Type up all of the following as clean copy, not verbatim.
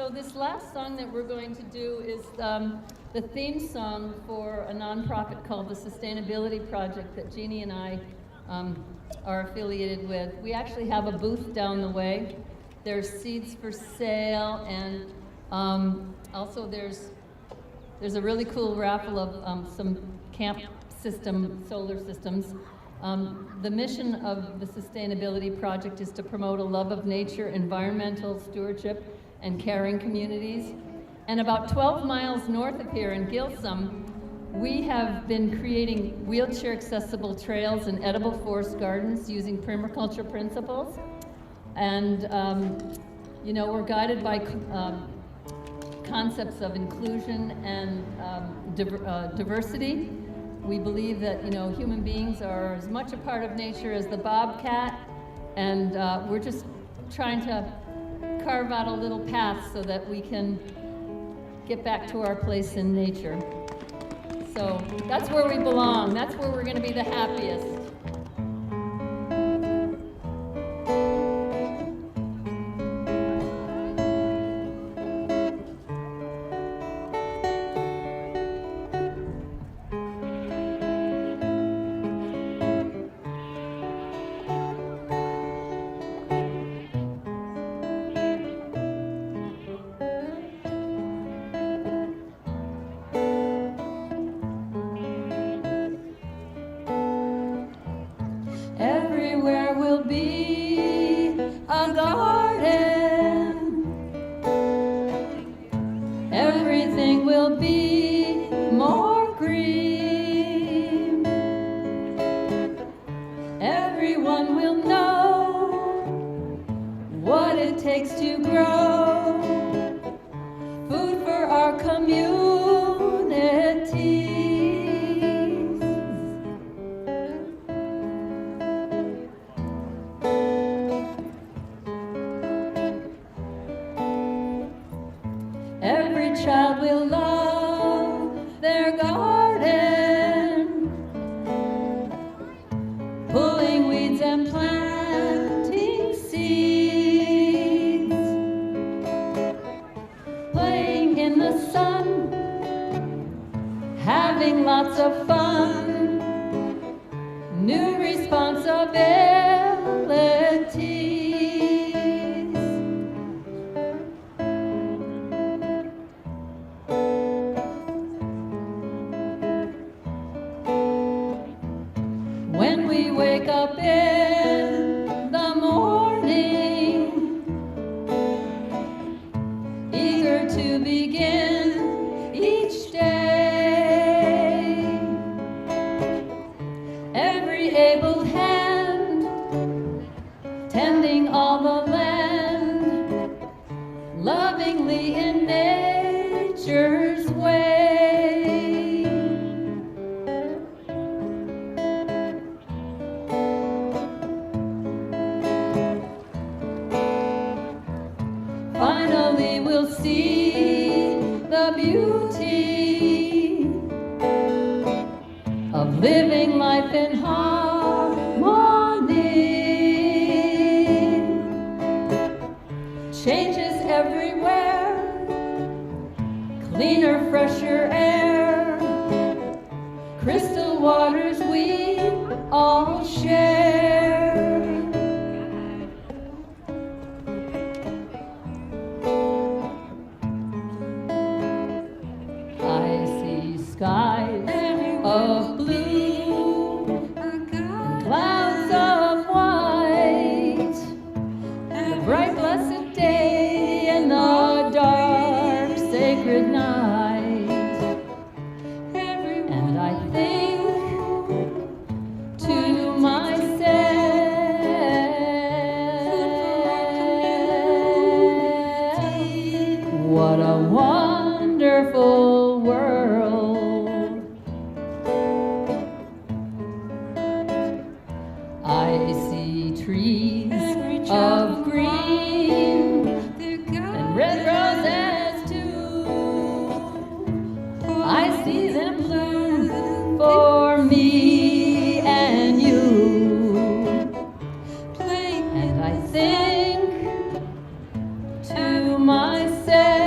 So this last song that we're going to do is the theme song for a nonprofit called the Sustainability Project that Jeannie and I are affiliated with. We actually have a booth down the way. There's seeds for sale, and also there's a really cool raffle of some camp system solar systems. The mission of the Sustainability Project is to promote a love of nature, environmental stewardship, and caring communities. And about 12 miles north of here in Gilsum, we have been creating wheelchair-accessible trails and edible forest gardens using permaculture principles. And, you know, we're guided by concepts of inclusion and diversity. We believe that, you know, human beings are as much a part of nature as the bobcat, and we're just trying to carve out a little path so that we can get back to our place in nature. So that's where we belong. That's where we're going to be the happiest. Everywhere will be a garden. Everything will be more green. Everyone will know what it takes to grow food for our community. Every child will love their garden, pulling weeds and planting seeds, playing in the sun, having lots of fun, new responsibilities. When we wake up in the morning, eager to begin each day, every able hand tending all the land, lovingly in nature's way. Finally we'll see the beauty of living life in harmony. Changes everywhere, cleaner, fresher air, crystal waters we all share. Skies of blue and clouds of white, the bright blessed day and the dark sacred night. And I think to myself, what a wonderful world. I see trees of green and red roses too. I see them bloom for me and you. And I think to myself,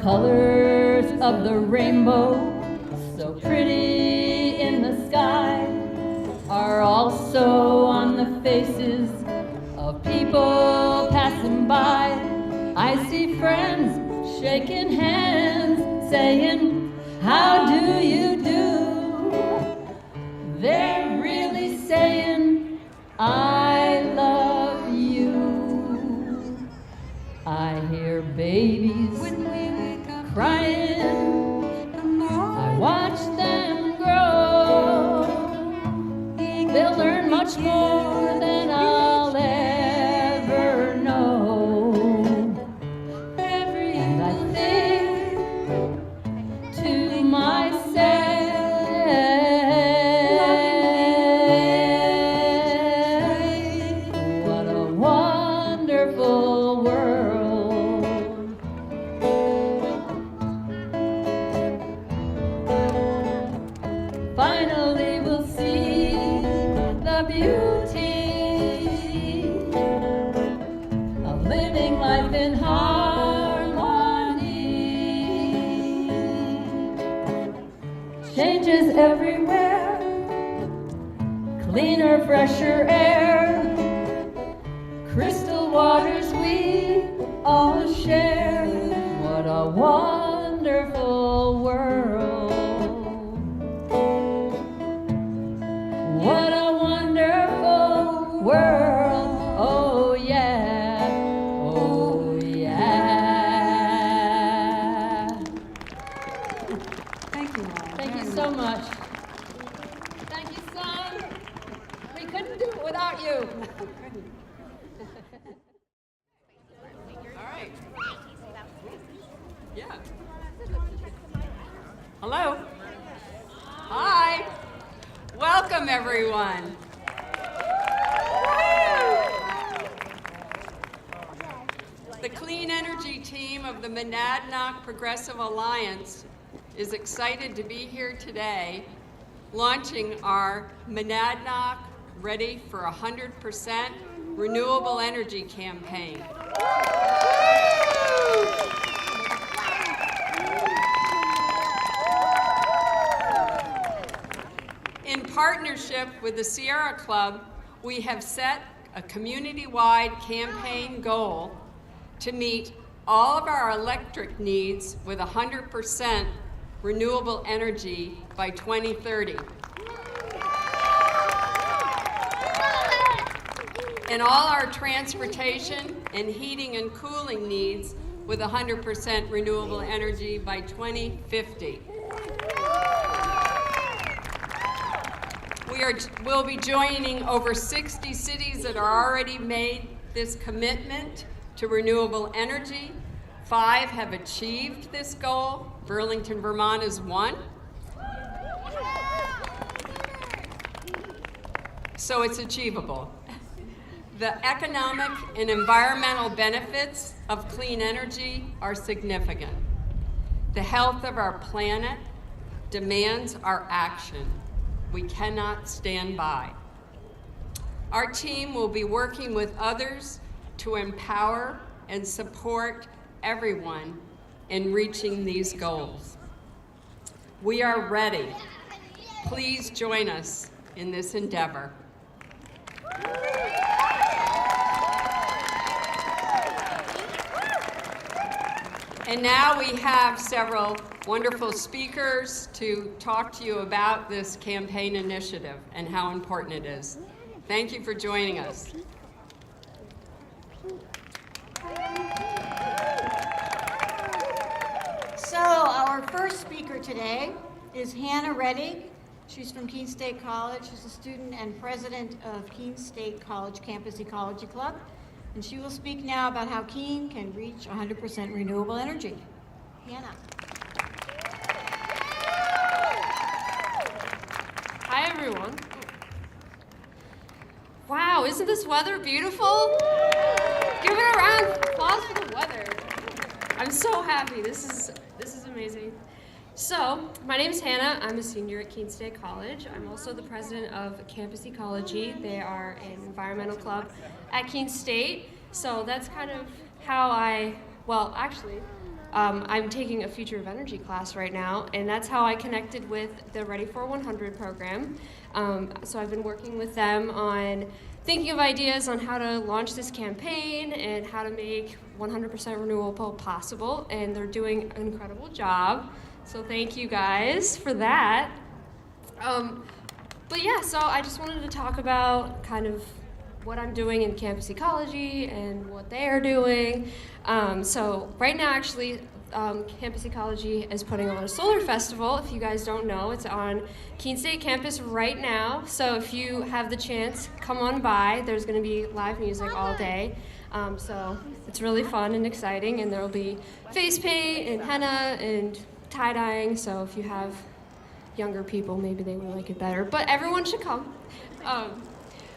colors of the rainbow, so pretty in the sky, are also on the faces of people passing by. I see friends shaking hands, saying, how do you do? They're really saying, I love you. I hear babies crying, I watch them grow. They'll learn much more than I'll ever know. And I think to myself, what a wonderful world. Finally we'll see the beauty of living life in harmony. Changes everywhere, cleaner, fresher air, crystal waters we all share. What a wonderful world. What a wonderful world. Oh yeah, oh yeah. Thank you, Laura. Thank you so much. Thank you, son. We couldn't do it without you. All right. Yeah. Hello. Hi. Welcome, everyone. The Clean Energy team of the Monadnock Progressive Alliance is excited to be here today, launching our Monadnock Ready for 100% Renewable Energy campaign. In partnership with the Sierra Club, we have set a community-wide campaign goal to meet all of our electric needs with 100% renewable energy by 2030. And all our transportation and heating and cooling needs with 100% renewable energy by 2050. We'll be joining over 60 cities that are already made this commitment to renewable energy. 5 have achieved this goal. Burlington, Vermont is one. So it's achievable. The economic and environmental benefits of clean energy are significant. The health of our planet demands our action. We cannot stand by. Our team will be working with others to empower and support everyone in reaching these goals. We are ready. Please join us in this endeavor. And now we have several wonderful speakers to talk to you about this campaign initiative and how important it is. Thank you for joining us. So our first speaker today is Hannah Reddy. She's from Keene State College. She's a student and president of Keene State College Campus Ecology Club. And she will speak now about how Keene can reach 100% renewable energy. Hannah. Hi, everyone. Wow, isn't this weather beautiful? Give it a round of applause for the weather. I'm so happy. This is amazing. So, my name is Hannah. I'm a senior at Keene State College. I'm also the president of Campus Ecology. They are an environmental club at Keene State. So that's kind of how I'm taking a Future of Energy class right now, and that's how I connected with the Ready for 100 program. So I've been working with them on thinking of ideas on how to launch this campaign and how to make 100% renewable possible, and they're doing an incredible job. So thank you guys for that. But yeah, so I just wanted to talk about kind of what I'm doing in campus ecology and what they are doing. So right now, actually, Campus Ecology is putting on a solar festival. If you guys don't know, it's on Keene State campus right now. So if you have the chance, come on by. There's going to be live music all day. So it's really fun and exciting, and there will be face paint and henna and tie-dyeing. So if you have younger people, maybe they would like it better. But everyone should come.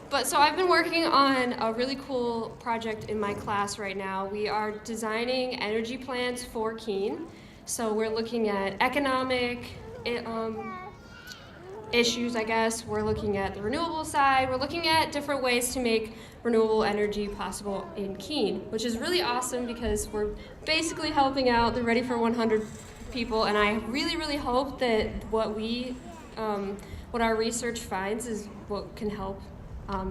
But so I've been working on a really cool project in my class right now. We are designing energy plans for Keene. So we're looking at economic issues, I guess. We're looking at the renewable side. We're looking at different ways to make renewable energy possible in Keene, which is really awesome because we're basically helping out the Ready for 100 people. And I really, really hope that what our research finds is what can help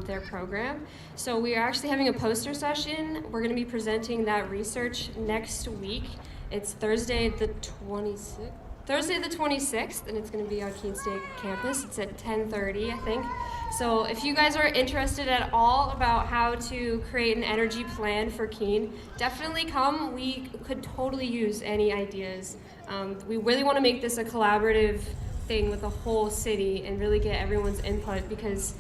their program. So we are actually having a poster session. We're going to be presenting that research next week. It's Thursday the 26th, and it's going to be on Keene State campus. It's at 10:30, I think. So if you guys are interested at all about how to create an energy plan for Keene, definitely come. We could totally use any ideas. We really want to make this a collaborative thing with the whole city and really get everyone's input, because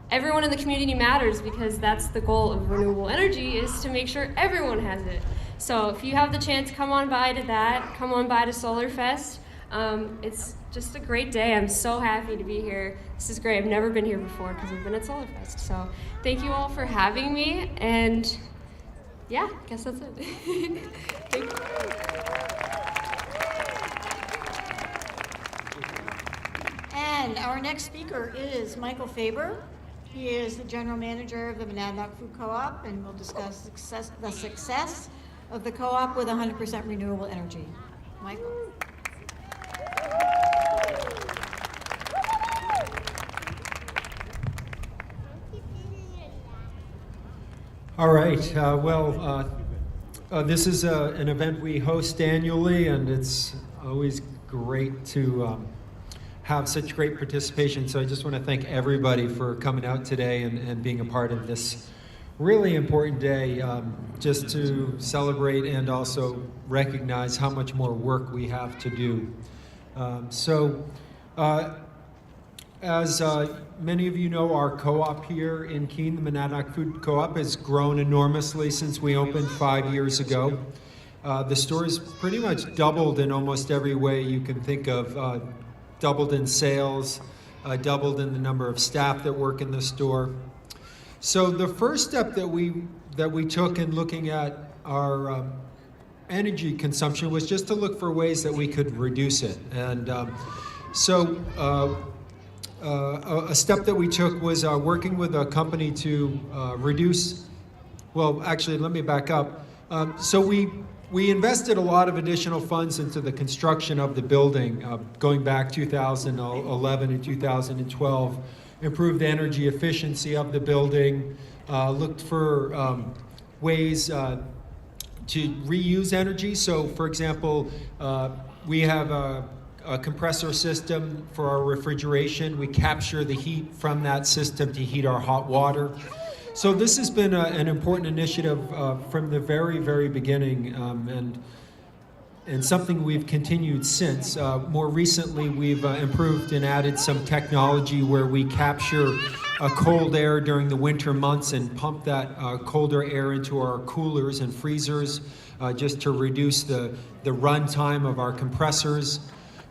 everyone in the community matters, because that's the goal of renewable energy, is to make sure everyone has it. So if you have the chance, come on by to that. Come on by to Solar Fest. It's just a great day. I'm so happy to be here. This is great. I've never been here before because I've been at Solar Fest. So thank you all for having me. And yeah, I guess that's it. Thank you. And our next speaker is Michael Faber. He is the general manager of the Monadnock Food Co-op, and we'll discuss the success of the co-op with 100% renewable energy. Michael. All right. This is an event we host annually, and it's always great to have such great participation. So I just want to thank everybody for coming out today and being a part of this really important day, just to celebrate and also recognize how much more work we have to do. As many of you know, our co-op here in Keene, the Monadnock Food Co-op, has grown enormously since we opened 5 years ago. The store has pretty much doubled in almost every way you can think of. Doubled in sales, doubled in the number of staff that work in the store. So the first step that we took in looking at our energy consumption was just to look for ways that we could reduce it. And a step that we took was working with a company to reduce, well, actually, let me back up. So we invested a lot of additional funds into the construction of the building, going back 2011 and 2012, improved the energy efficiency of the building, looked for ways to reuse energy. So, for example, we have a compressor system for our refrigeration. We capture the heat from that system to heat our hot water. So this has been an important initiative from the very, very beginning, and something we've continued since. More recently, we've improved and added some technology where we capture cold air during the winter months and pump that colder air into our coolers and freezers, just to reduce the run time of our compressors.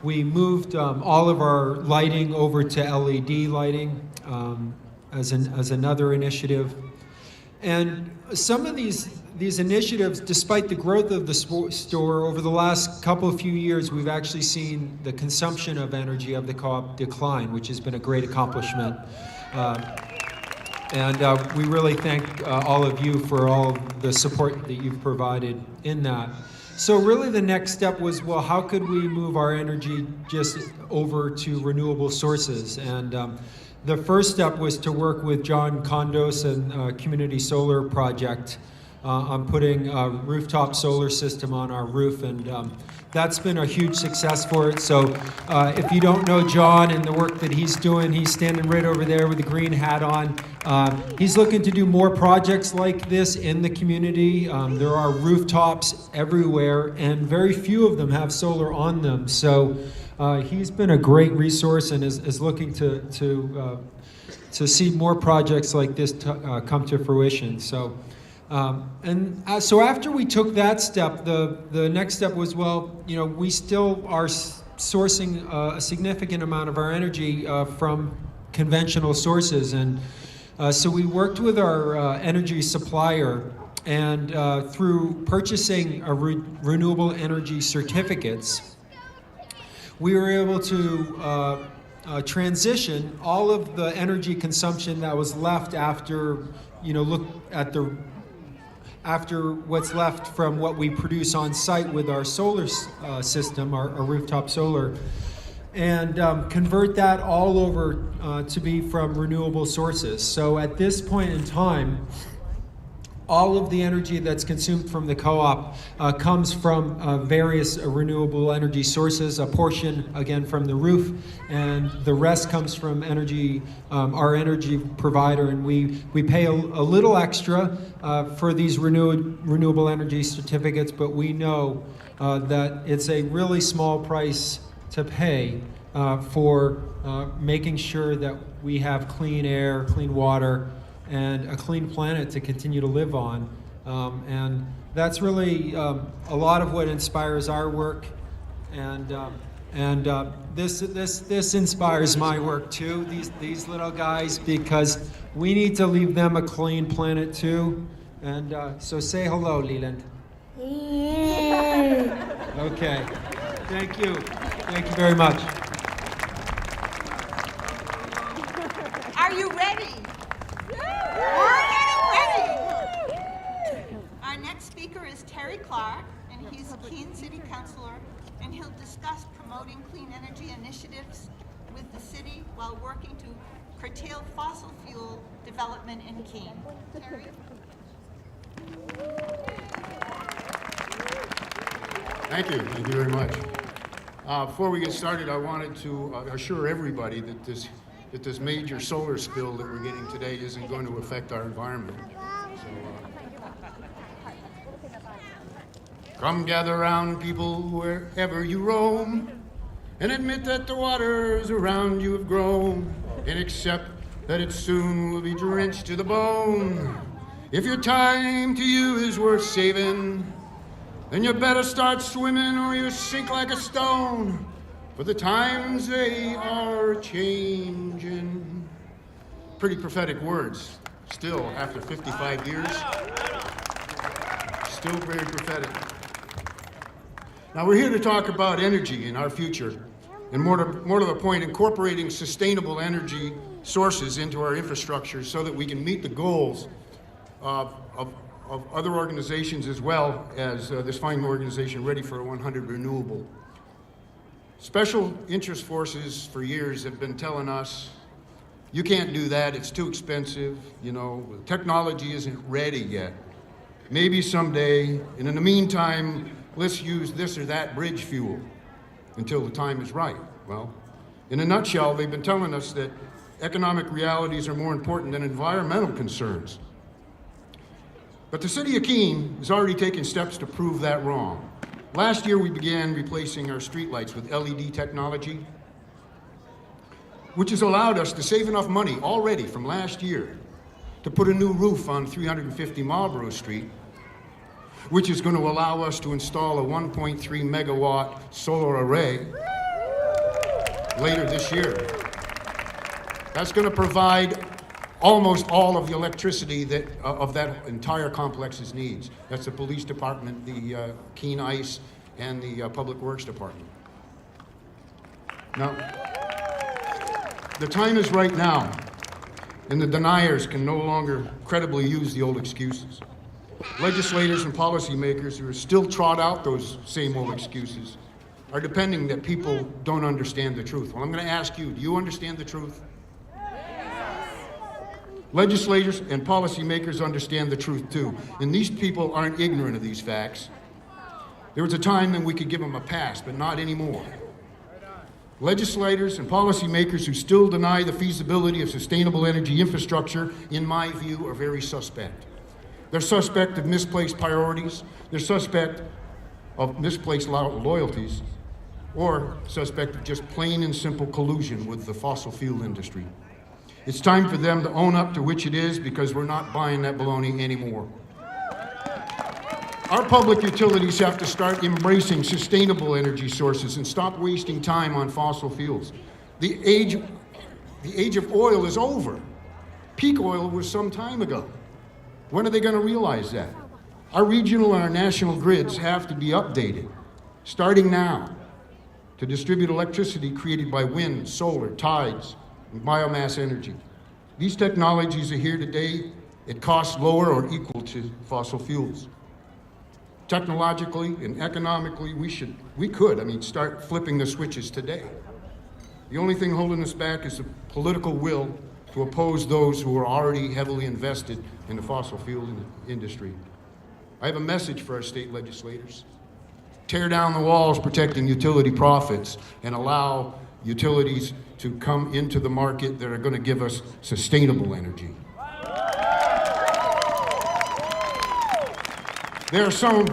We moved all of our lighting over to LED lighting as another initiative. And some of these initiatives, despite the growth of the store, over the last few years, we've actually seen the consumption of energy of the co-op decline, which has been a great accomplishment. And we really thank all of you for all the support that you've provided in that. So really the next step was, well, how could we move our energy just over to renewable sources? And the first step was to work with John Condos and Community Solar Project on putting a rooftop solar system on our roof, and that's been a huge success for it. So if you don't know John and the work that he's doing, he's standing right over there with the green hat on. He's looking to do more projects like this in the community. There are rooftops everywhere, and very few of them have solar on them. So he's been a great resource and is looking to see more projects like this come to fruition. So. So after we took that step, the next step was, well, you know, we still are sourcing a significant amount of our energy from conventional sources, and so we worked with our energy supplier, and through purchasing renewable energy certificates, we were able to transition all of the energy consumption that was left after, you know, look at after what's left from what we produce on site with our solar system, our rooftop solar, and convert that all over to be from renewable sources. So at this point in time, all of the energy that's consumed from the co-op comes from various renewable energy sources, a portion again from the roof, and the rest comes from energy, our energy provider, and we pay a little extra for these renewable energy certificates, but we know that it's a really small price to pay for making sure that we have clean air, clean water, and a clean planet to continue to live on. And that's really a lot of what inspires our work, and this inspires my work too, these little guys, because we need to leave them a clean planet too. And so say hello, Leland. Okay, thank you very much. Are you ready? We're getting ready. Our next speaker is Terry Clark, and he's a Keene City Councilor, and he'll discuss promoting clean energy initiatives with the city while working to curtail fossil fuel development in Keene. Terry? Thank you very much. Before we get started, I wanted to assure everybody that this major solar spill that we're getting today isn't going to affect our environment. So, come gather around, people, wherever you roam, and admit that the waters around you have grown, and accept that it soon will be drenched to the bone. If your time to you is worth saving, then you better start swimming or you sink like a stone. For the times they are changing. Pretty prophetic words, still after 55 years. Still very prophetic. Now we're here to talk about energy in our future, and more to the point, incorporating sustainable energy sources into our infrastructure so that we can meet the goals of other organizations as well as this fine organization, Ready for 100 Renewable. Special interest forces for years have been telling us, you can't do that, it's too expensive, you know, technology isn't ready yet. Maybe someday, and in the meantime, let's use this or that bridge fuel until the time is right. Well, in a nutshell, they've been telling us that economic realities are more important than environmental concerns. But the city of Keene has already taken steps to prove that wrong. Last year, we began replacing our streetlights with LED technology, which has allowed us to save enough money already from last year to put a new roof on 350 Marlborough Street, which is going to allow us to install a 1.3 megawatt solar array later this year. That's going to provide almost all of the electricity that of that entire complex's needs. That's the police department, the Keene ICE, and the Public Works Department. Now, the time is right now, and the deniers can no longer credibly use the old excuses. Legislators and policymakers who are still trot out those same old excuses are depending that people don't understand the truth. Well, I'm going to ask you, do you understand the truth? Legislators and policymakers understand the truth too, and these people aren't ignorant of these facts. There was a time when we could give them a pass, but not anymore. Legislators and policymakers who still deny the feasibility of sustainable energy infrastructure, in my view, are very suspect. They're suspect of misplaced priorities, they're suspect of misplaced loyalties, or suspect of just plain and simple collusion with the fossil fuel industry. It's time for them to own up to which it is, because we're not buying that baloney anymore. Our public utilities have to start embracing sustainable energy sources and stop wasting time on fossil fuels. The age of oil is over. Peak oil was some time ago. When are they going to realize that? Our regional and our national grids have to be updated, starting now, to distribute electricity created by wind, solar, tides, and biomass energy. These technologies are here today at costs lower or equal to fossil fuels. Technologically and economically, we could start flipping the switches today. The only thing holding us back is the political will to oppose those who are already heavily invested in the fossil fuel industry. I have a message for our state legislators. Tear down the walls protecting utility profits and allow utilities to come into the market that are going to give us sustainable energy. These are some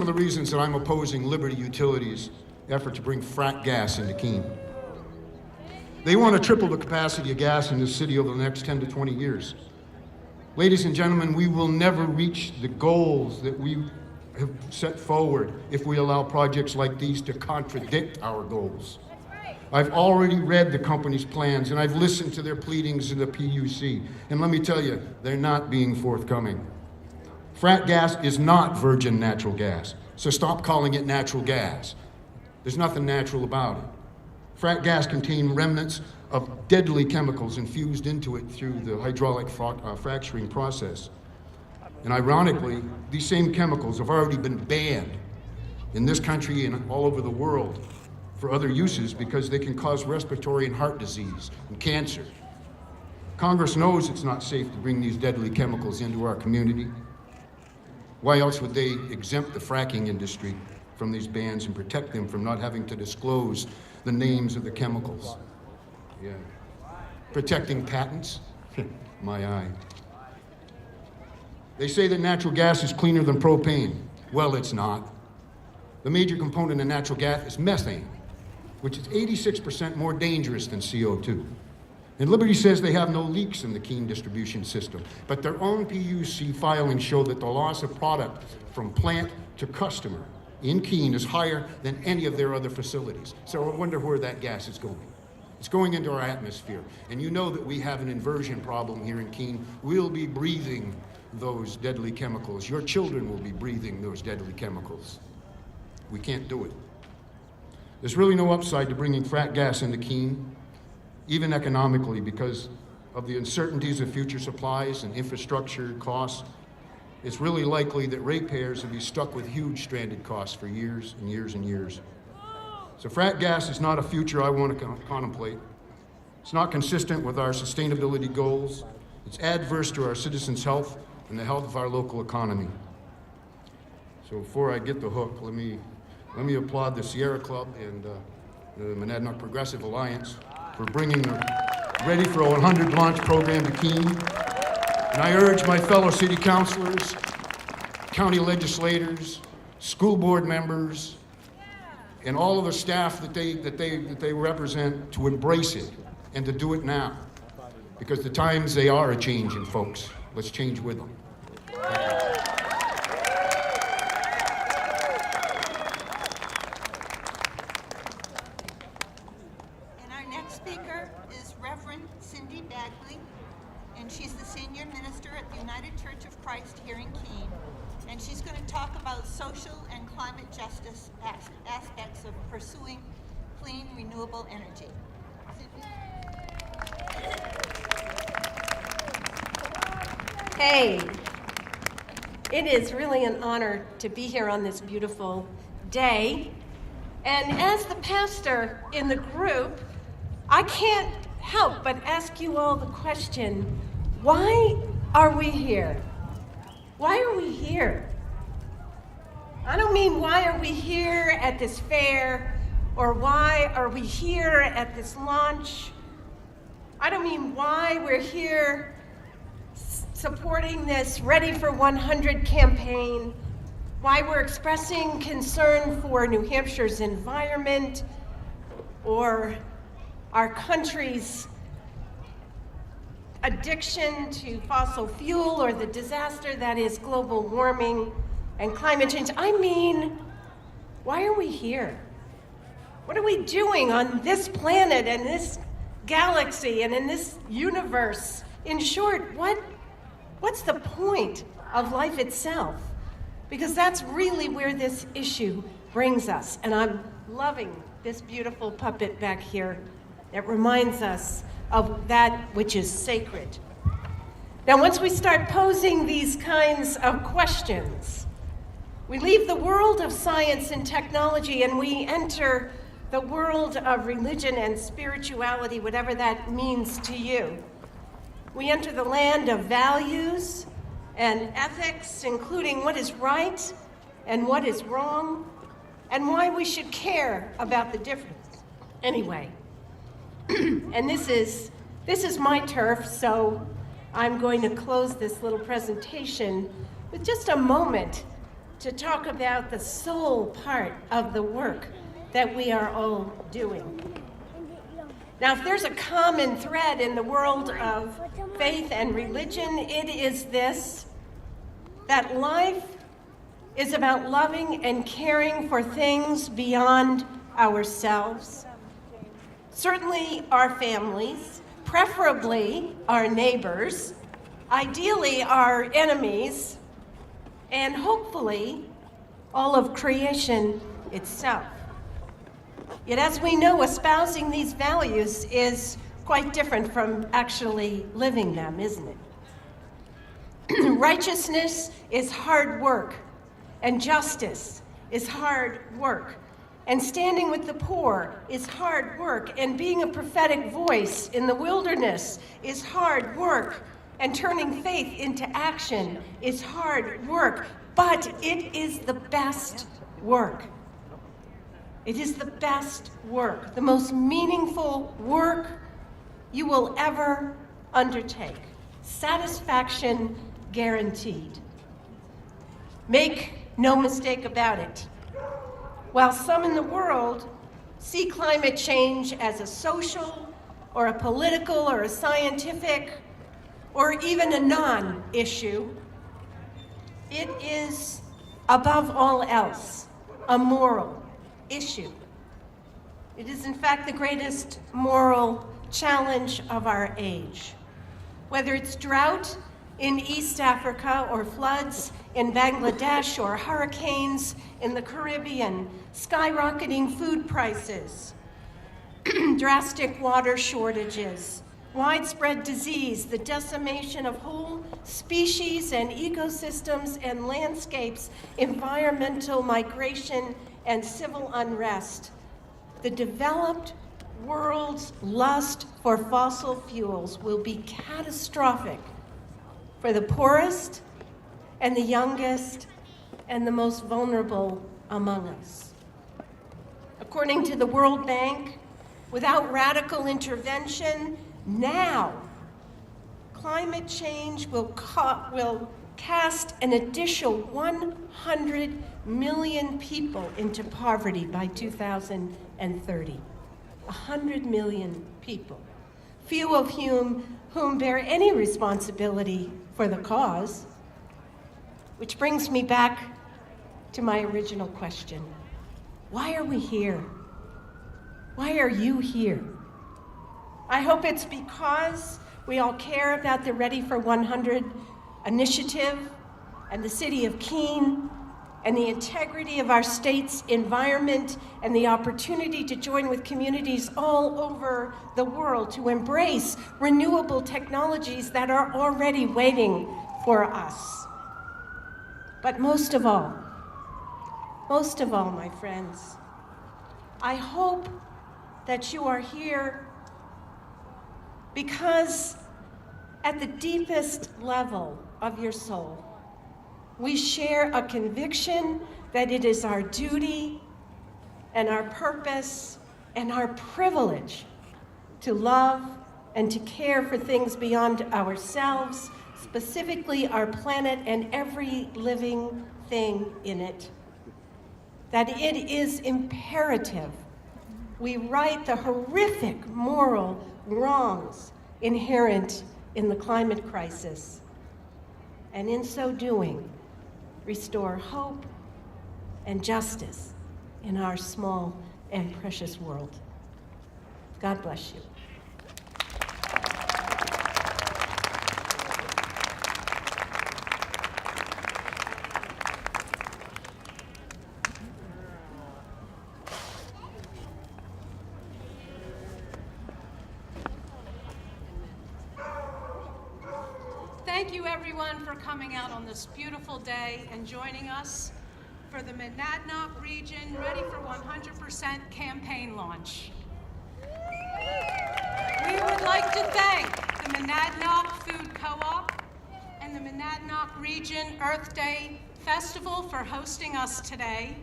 of the reasons that I'm opposing Liberty Utilities' effort to bring frack gas into Keene. They want to triple the capacity of gas in this city over the next 10 to 20 years. Ladies and gentlemen, we will never reach the goals that we have set forward if we allow projects like these to contradict our goals. I've already read the company's plans, and I've listened to their pleadings in the PUC, and let me tell you, they're not being forthcoming. Frack gas is not virgin natural gas, so stop calling it natural gas. There's nothing natural about it. Frack gas contains remnants of deadly chemicals infused into it through the hydraulic fracturing process. And ironically, these same chemicals have already been banned in this country and all over the world for other uses because they can cause respiratory and heart disease and cancer. Congress knows it's not safe to bring these deadly chemicals into our community. Why else would they exempt the fracking industry from these bans and protect them from not having to disclose the names of the chemicals? Yeah. Protecting patents? My eye. They say that natural gas is cleaner than propane. Well, it's not. The major component of natural gas is methane, which is 86% more dangerous than CO2. And Liberty says they have no leaks in the Keene distribution system, but their own PUC filings show that the loss of product from plant to customer in Keene is higher than any of their other facilities. So I wonder where that gas is going. It's going into our atmosphere. And you know that we have an inversion problem here in Keene. We'll be breathing those deadly chemicals. Your children will be breathing those deadly chemicals. We can't do it. There's really no upside to bringing frack gas into Keene, even economically, because of the uncertainties of future supplies and infrastructure costs. It's really likely that ratepayers will be stuck with huge stranded costs for years and years and years. So frack gas is not a future I want to contemplate. It's not consistent with our sustainability goals. It's adverse to our citizens' health and the health of our local economy. So before I get the hook, let me applaud the Sierra Club and the Monadnock Progressive Alliance for bringing the Ready for 100 launch program to Keene. And I urge my fellow city councilors, county legislators, school board members, and all of the staff that they represent to embrace it and to do it now. Because the times, they are a-changing, folks. Let's change with them. And our next speaker is Reverend Cindy Bagley, and she's the senior minister at the United Church of Christ here in Keene. And she's going to talk about social and climate justice aspects of pursuing clean, renewable energy. Cindy? Hey, It is really an honor to be here on this beautiful day. And as the pastor in the group, I can't help but ask you all the question, why are we here? Why are we here? I don't mean why are we here at this fair, or why are we here at this launch. I don't mean why we're here supporting this Ready for 100 campaign, why we're expressing concern for New Hampshire's environment or our country's addiction to fossil fuel or the disaster that is global warming and climate change. I mean, why are we here? What are we doing on this planet and this galaxy and in this universe? In short, what's the point of life itself? Because that's really where this issue brings us. And I'm loving this beautiful puppet back here that reminds us of that which is sacred. Now, once we start posing these kinds of questions, we leave the world of science and technology and we enter the world of religion and spirituality, whatever that means to you. We enter the land of values and ethics, including what is right and what is wrong, and why we should care about the difference. Anyway, and this is my turf, so I'm going to close this little presentation with just a moment to talk about the soul part of the work that we are all doing. Now, if there's a common thread in the world of faith and religion, it is this, that life is about loving and caring for things beyond ourselves. Certainly our families, preferably our neighbors, ideally our enemies, and hopefully all of creation itself. Yet as we know, espousing these values is quite different from actually living them, isn't it? Righteousness is hard work, and justice is hard work, and standing with the poor is hard work, and being a prophetic voice in the wilderness is hard work, and turning faith into action is hard work, but it is the best work. It is the best work, the most meaningful work you will ever undertake. Satisfaction guaranteed. Make no mistake about it. While some in the world see climate change as a social or a political or a scientific or even a non-issue, it is above all else a moral issue. It is in fact the greatest moral challenge of our age. Whether it's drought in East Africa or floods in Bangladesh or hurricanes in the Caribbean, skyrocketing food prices, drastic water shortages, widespread disease, the decimation of whole species and ecosystems and landscapes, environmental migration, and civil unrest. The developed world's lust for fossil fuels will be catastrophic for the poorest and the youngest and the most vulnerable among us. According to the World Bank, without radical intervention now, climate change will cast an additional 100 million people into poverty by 2030. 100 million people, few of whom bear any responsibility for the cause. Which brings me back to my original question. Why are we here? Why are you here? I hope it's because we all care about the Ready for 100 initiative and the city of Keene and the integrity of our state's environment and the opportunity to join with communities all over the world to embrace renewable technologies that are already waiting for us. But most of all, my friends, I hope that you are here because at the deepest level of your soul, we share a conviction that it is our duty and our purpose and our privilege to love and to care for things beyond ourselves, specifically our planet and every living thing in it. That it is imperative we right the horrific moral wrongs inherent in the climate crisis, and in so doing, restore hope and justice in our small and precious world. God bless you. Thank you, everyone, for coming out on this beautiful day and joining us for the Monadnock Region Ready for 100% campaign launch. We would like to thank the Monadnock Food Co-op and the Monadnock Region Earth Day Festival for hosting us today.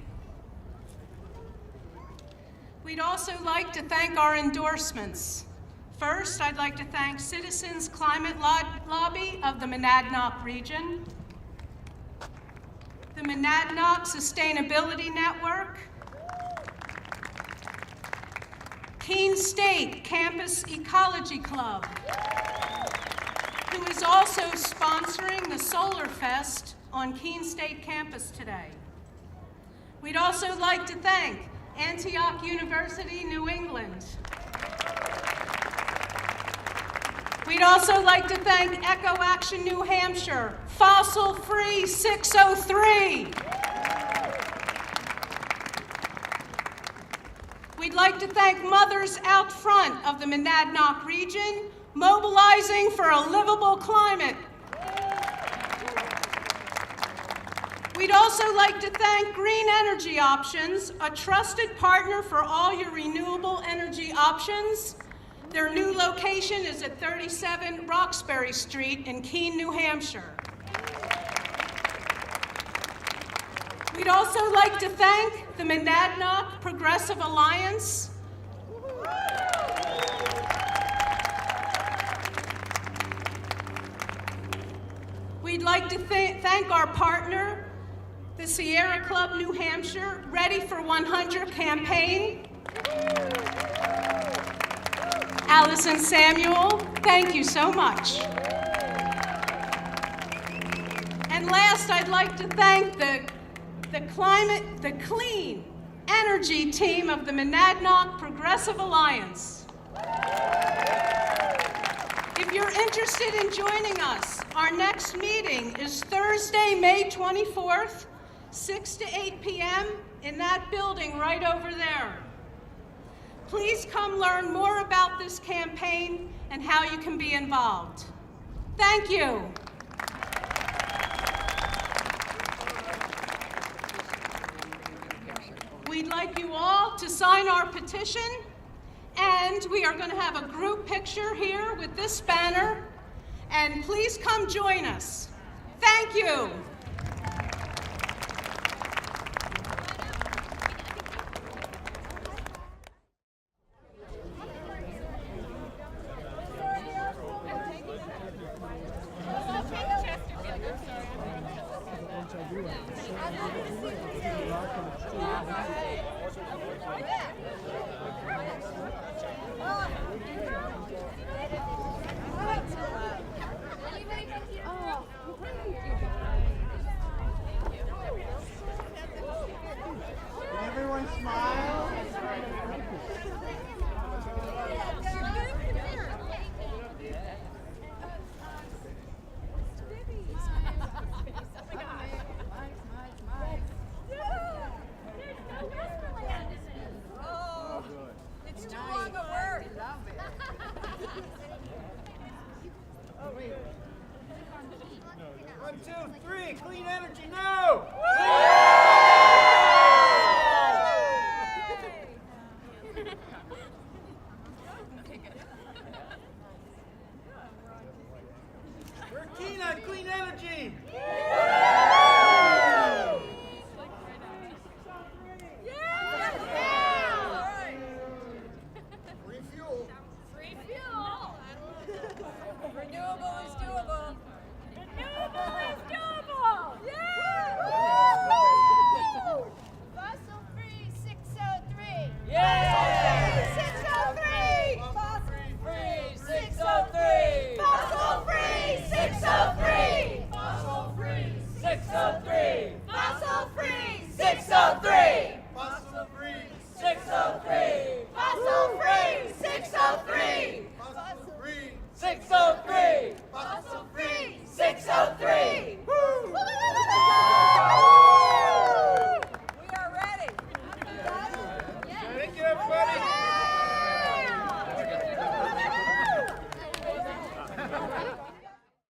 We'd also like to thank our endorsements. First, I'd like to thank Citizens Climate Lobby of the Monadnock Region, the Monadnock Sustainability Network, Keene State Campus Ecology Club, who is also sponsoring the Solar Fest on Keene State campus today. We'd also like to thank Antioch University, New England. We'd also like to thank Eco Action New Hampshire, Fossil Free 603. We'd like to thank Mothers Out Front of the Monadnock Region, mobilizing for a livable climate. We'd also like to thank Green Energy Options, a trusted partner for all your renewable energy options. Their new location is at 37 Roxbury Street in Keene, New Hampshire. We'd also like to thank the Monadnock Progressive Alliance. We'd like to thank our partner, the Sierra Club New Hampshire Ready for 100 campaign. Allison Samuel, thank you so much. And last, I'd like to thank the clean energy team of the Monadnock Progressive Alliance. If you're interested in joining us, our next meeting is Thursday, May 24th, 6 to 8 p.m. in that building right over there. Please come learn more about this campaign and how you can be involved. Thank you. We'd like you all to sign our petition, and we are going to have a group picture here with this banner, and please come join us. Thank you. Oh,